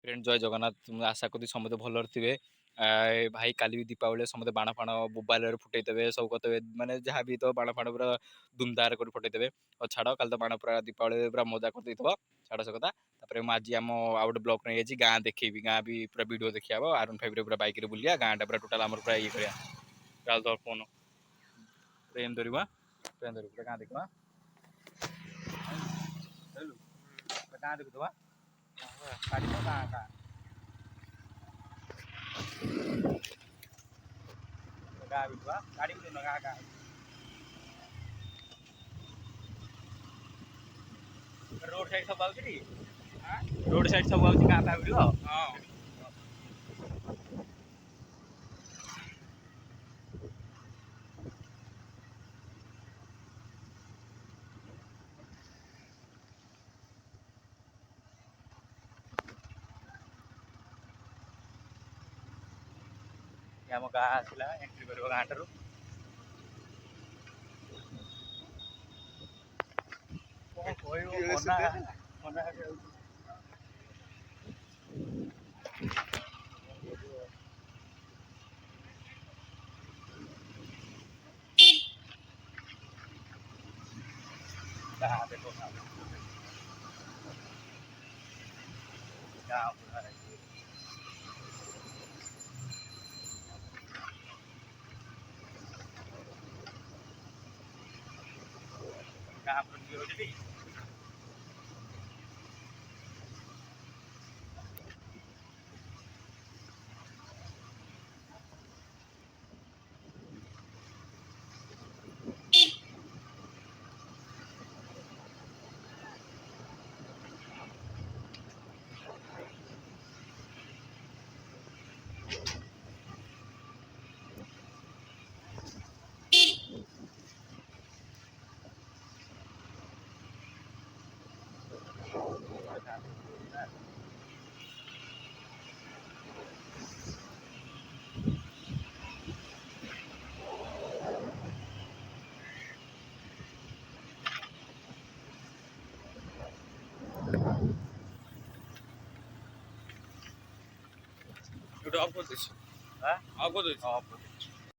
friend जय जगन्नाथ आशा करी समस्त भलर थे भाई काली भी दीपावली समस्त बाण फाण मोबाइल फुटेदेवे सब करते माने जहाँ भी तो बाण फाण पूरा धूमधार कर फुटेदेवे और छाड़ कल तो बाण पूरा दीपावली पूरा मजा कर छाड़ से कथा आज आम आउ गोटे ब्लॉक नहीं जाइए गाँ देखी गाँ भी पूरा वीडियो देखा R15 पूरा बाइक बुलिया गाँ टा पूरा टोटाल आम पूरा ये कर फोन ट्रेन धरवा ट्रेन धर पूरा गाँ देखा गाँ देखुवा गाँ गाँ गाँ बिठवा गाड़ी भी गाँ गाँ रोड साइड सब आउची रोड साइड सब आउची गाँ ता वीडियो हां आम गाँ आसला एंट्री कर गाँ ठार गाँ देखो गाँ पूरा गाँ पूरा ऑफ कर दीजिए ऑफ कर दीजिए